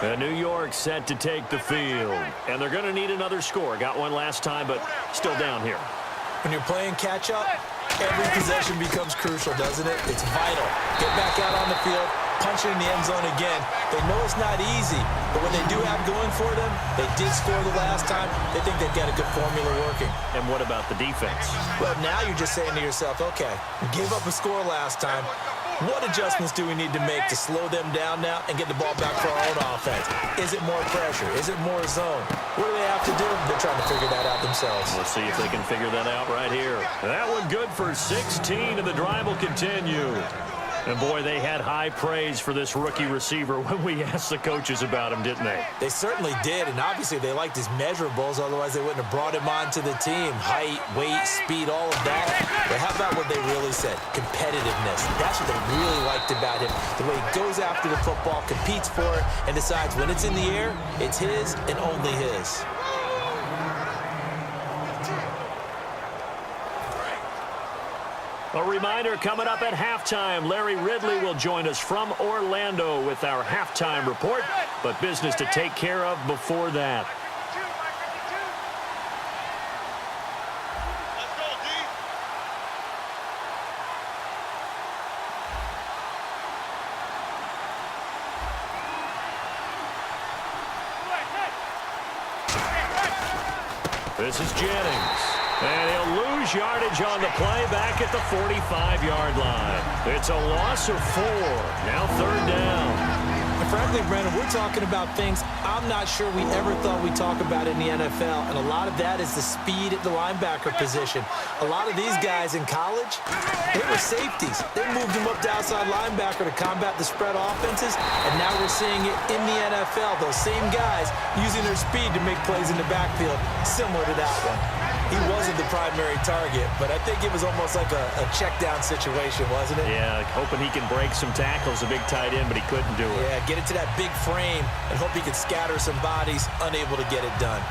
And New York set to take the field. And they're going to need another score. Got one last time, but still down here. When you're playing catch-up, every possession becomes crucial, doesn't it? It's vital. Get back out on the field, punch it in the end zone again. They know it's not easy, but what they do have going for them, they did score the last time. They think they've got a good formula working. And what about the defense? Well, now you're just saying to yourself, okay, we gave up a score last time. What adjustments do we need to make to slow them down now and get the ball back for our own offense? Is it more pressure? Is it more zone? What do they have to do? They're trying to figure that out themselves. We'll see if they can figure that out right here. That one good for 16, and the drive will continue. And, boy, they had high praise for this rookie receiver when we asked the coaches about him, didn't they? They certainly did, and obviously they liked his measurables. Otherwise, they wouldn't have brought him onto the team. Height, weight, speed, all of that. But how about what they really said? Competitiveness. That's what they really liked about him. The way he goes after the football, competes for it, and decides when it's in the air, it's his and only his. A reminder coming up at halftime. Larry Ridley will join us from Orlando with our halftime report, but business to take care of before that. This is Jennings. And he'll lose yardage on the play back at the 45-yard line. It's a loss of 4. Now 3rd down. And frankly, Brendan, we're talking about things I'm not sure we ever thought we'd talk about in the NFL. And a lot of that is the speed at the linebacker position. A lot of these guys in college, they were safeties. They moved them up to outside linebacker to combat the spread offenses. And now we're seeing it in the NFL. Those same guys using their speed to make plays in the backfield, similar to that one. He wasn't the primary target, but I think it was almost like a check-down situation, wasn't it? Yeah, hoping he can break some tackles, a big tight end, but he couldn't do it. Yeah, get it to that big frame and hope he could scatter some bodies, unable to get it done.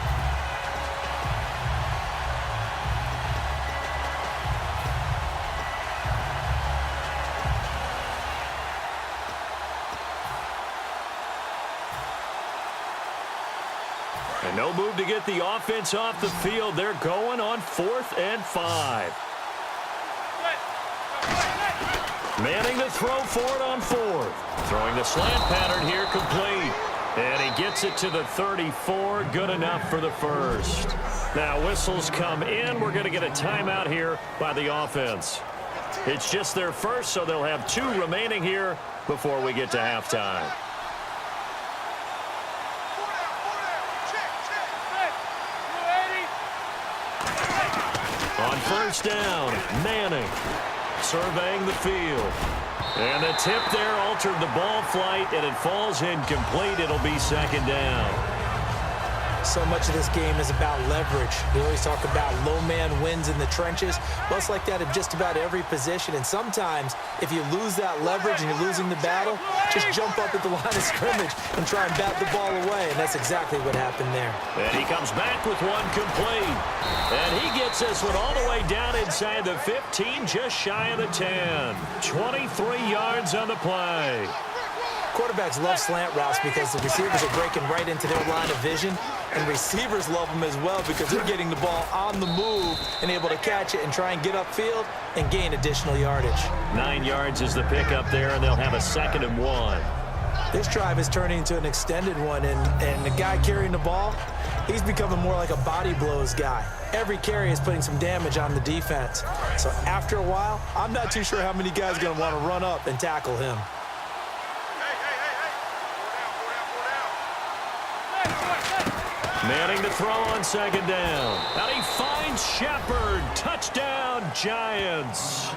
And no move to get the offense off the field. They're going on 4th and 5. Manning to throw for it on 4th. Throwing the slant pattern here complete. And he gets it to the 34. Good enough for the first. Now whistles come in. We're going to get a timeout here by the offense. It's just their first, so they'll have 2 remaining here before we get to halftime. On 1st down, Manning surveying the field. And the tip there altered the ball flight, and it falls incomplete. It'll be 2nd down. So much of this game is about leverage. We always talk about low man wins in the trenches. Well, it's like that in just about every position. And sometimes, if you lose that leverage and you're losing the battle, just jump up at the line of scrimmage and try and bat the ball away. And that's exactly what happened there. And he comes back with one complete. And he gets this one all the way down inside the 15, just shy of the 10. 23 yards on the play. Quarterbacks love slant routes because the receivers are breaking right into their line of vision, and receivers love them as well because they're getting the ball on the move and able to catch it and try and get upfield and gain additional yardage. 9 yards is the pickup there, and they'll have a 2nd and 1. This drive is turning into an extended one, and the guy carrying the ball, he's becoming more like a body blows guy. Every carry is putting some damage on the defense. So after a while, I'm not too sure how many guys are going to want to run up and tackle him. Manning to throw on 2nd down. And he finds Shepard. Touchdown, Giants.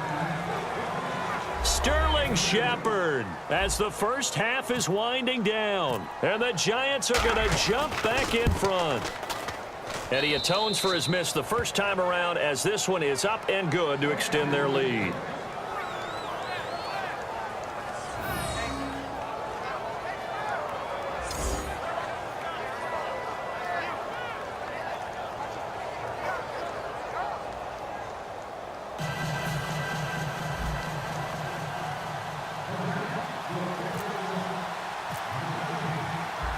Sterling Shepard as the first half is winding down. And the Giants are going to jump back in front. And he atones for his miss the first time around as this one is up and good to extend their lead.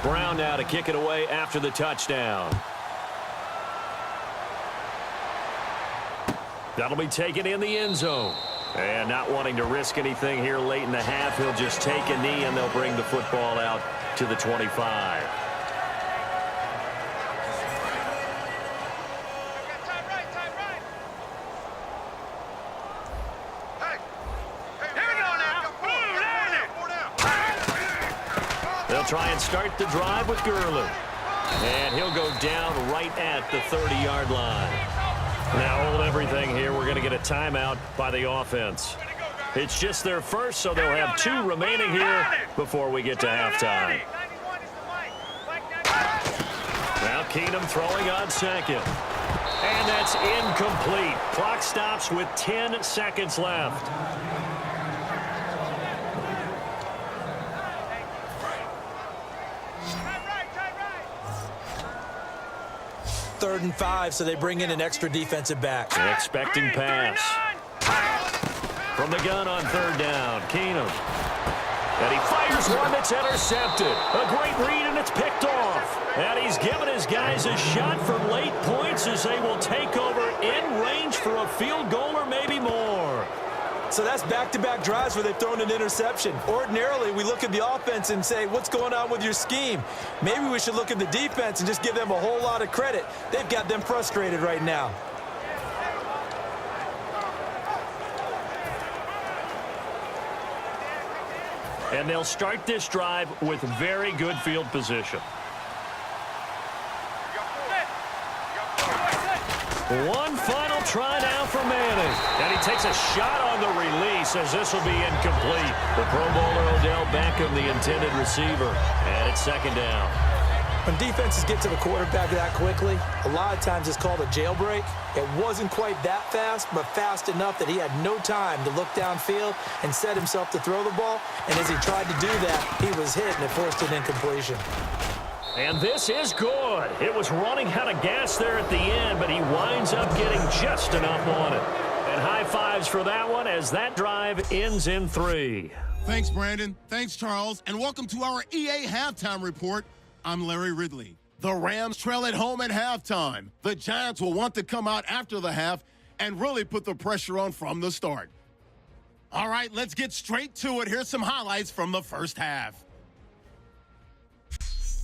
Brown now to kick it away after the touchdown. That'll be taken in the end zone. And not wanting to risk anything here late in the half, he'll just take a knee and they'll bring the football out to the 25. They'll try and start the drive with Gurley. And he'll go down right at the 30-yard line. Now hold everything here. We're going to get a timeout by the offense. It's just their first, so they'll have 2 remaining here before we get to halftime. Now Keenum throwing on second. And that's incomplete. Clock stops with 10 seconds left. Third and 5, so they bring in an extra defensive back. Expecting pass. From the gun on third down, Keenum. And he fires one that's intercepted. A great read, and it's picked off. And he's given his guys a shot for late points as they will take over in range for a field goal or maybe more. So that's back-to-back drives where they've thrown an interception. Ordinarily, we look at the offense and say, what's going on with your scheme? Maybe we should look at the defense and just give them a whole lot of credit. They've got them frustrated right now. And they'll start this drive with very good field position. One final try now for Manning. And he takes a shot on the release as this will be incomplete. The Pro Bowler Odell Beckham, the intended receiver. And it's second down. When defenses get to the quarterback that quickly, a lot of times it's called a jailbreak. It wasn't quite that fast, but fast enough that he had no time to look downfield and set himself to throw the ball. And as he tried to do that, he was hit and it forced an incompletion. And this is good. It was running out of gas there at the end, but he winds up getting just enough on it. And high fives for that one as that drive ends in 3. Thanks, Brandon. Thanks, Charles. And welcome to our EA Halftime Report. I'm Larry Ridley. The Rams trail at home at halftime. The Giants will want to come out after the half and really put the pressure on from the start. All right, let's get straight to it. Here's some highlights from the first half.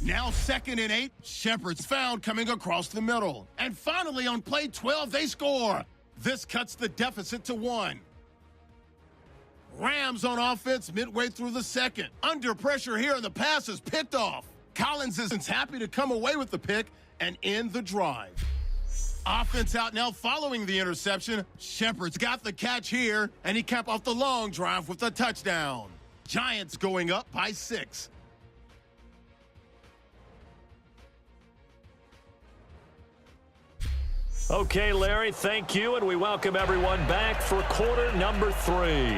Now 2nd and 8, Shepard's found coming across the middle. And finally on play 12, they score. This cuts the deficit to 1. Rams on offense midway through the second. Under pressure here, and the pass is picked off. Collins is happy to come away with the pick and end the drive. Offense out now following the interception. Shepard's got the catch here, and he capped off the long drive with a touchdown. Giants going up by 6. Okay, Larry, thank you, and we welcome everyone back for quarter number 3.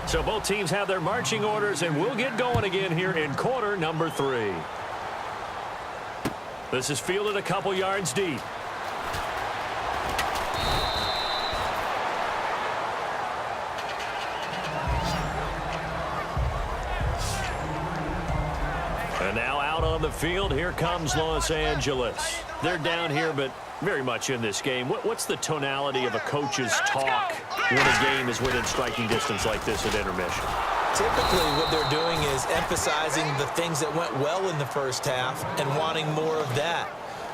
So both teams have their marching orders, and we'll get going again here in quarter number 3. This is fielded a couple yards deep. And now out on the field, here comes Los Angeles. They're down here, but very much in this game. What's the tonality of a coach's talk when a game is within striking distance like this at intermission? Typically, what they're doing is emphasizing the things that went well in the first half and wanting more of that.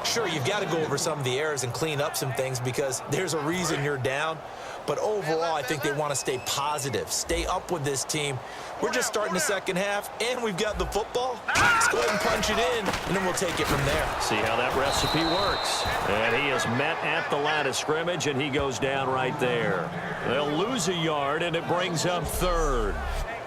Sure, you've got to go over some of the errors and clean up some things because there's a reason you're down. But overall, I think they want to stay positive, stay up with this team. We're just starting the second half, and we've got the football. Let's go ahead and punch it in, and then we'll take it from there. See how that recipe works. And he is met at the line of scrimmage, and he goes down right there. They'll lose a yard, and it brings up 3rd.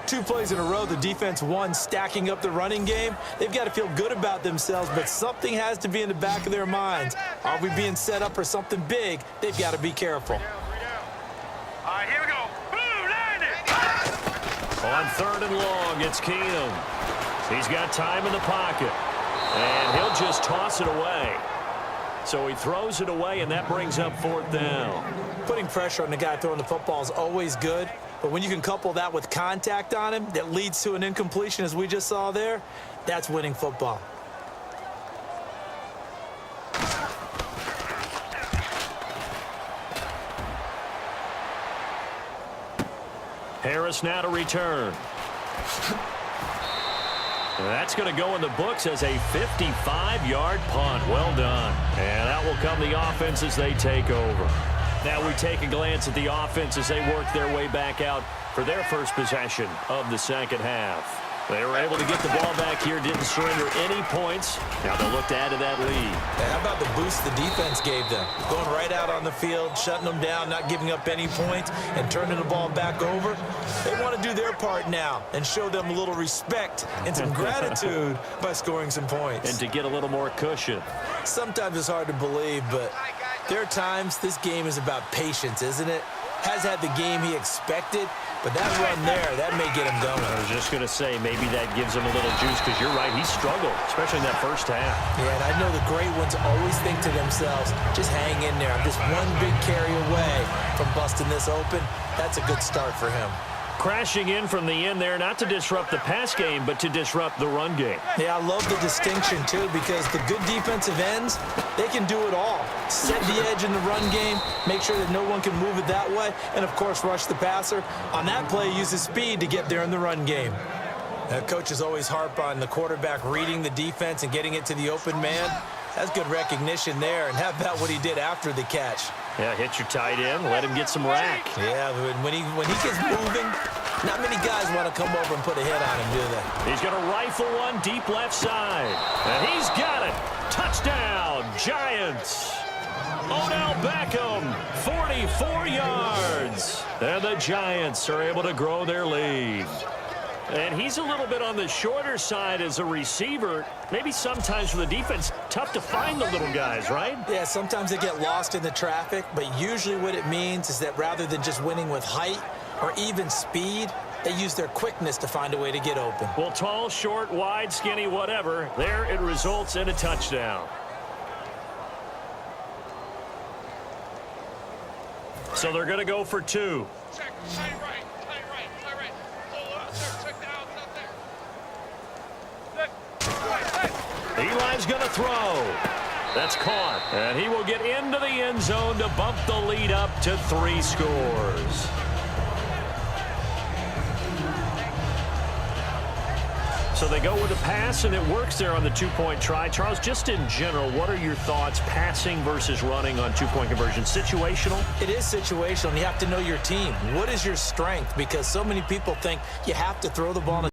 2 plays in a row, the defense won, stacking up the running game. They've got to feel good about themselves, but something has to be in the back of their minds. Are we being set up for something big? They've got to be careful. All right, here we go. Boom, land it. On 3rd and long, it's Keenum. He's got time in the pocket, and he'll just toss it away. So he throws it away, and that brings up 4th down. Putting pressure on the guy throwing the football is always good, but when you can couple that with contact on him that leads to an incompletion, as we just saw there, that's winning football. Harris now to return. That's going to go in the books as a 55-yard punt. Well done. And out will come the offense as they take over. Now we take a glance at the offense as they work their way back out for their first possession of the second half. They were able to get the ball back here, didn't surrender any points. Now they'll look to add to that lead. How about the boost the defense gave them? Going right out on the field, shutting them down, not giving up any points, and turning the ball back over. They want to do their part now and show them a little respect and some gratitude by scoring some points. And to get a little more cushion. Sometimes it's hard to believe, but there are times this game is about patience, isn't it? Has had the game he expected, but that run there, that may get him going. I was just going to say, maybe that gives him a little juice, because you're right, he struggled, especially in that first half. Yeah, and I know the great ones always think to themselves, just hang in there. I'm just one big carry away from busting this open. That's a good start for him. Crashing in from the end there, not to disrupt the pass game, but to disrupt the run game. Yeah, I love the distinction, too, because the good defensive ends, they can do it all. Set the edge in the run game, make sure that no one can move it that way, and, of course, rush the passer. On that play, use his speed to get there in the run game. Coaches always harp on the quarterback reading the defense and getting it to the open man. That's good recognition there. And how about what he did after the catch? Yeah, hit your tight end, let him get some rack. Yeah, when he gets moving, not many guys want to come over and put a hit on him, do they? He's going to rifle one deep left side. And he's got it. Touchdown, Giants. Odell Beckham, 44 yards. And the Giants are able to grow their lead. And he's a little bit on the shorter side as a receiver. Maybe sometimes for the defense, tough to find the little guys, right? Yeah, sometimes they get lost in the traffic, but usually what it means is that rather than just winning with height or even speed, they use their quickness to find a way to get open. Well, tall, short, wide, skinny, whatever, there it results in a touchdown. So they're going to go for 2. Check, tight right. Eli's going to throw. That's caught. And he will get into the end zone to bump the lead up to 3 scores. So they go with a pass, and it works there on the 2-point try. Charles, just in general, what are your thoughts passing versus running on 2-point conversion? Situational? It is situational, and you have to know your team. What is your strength? Because so many people think you have to throw the ball in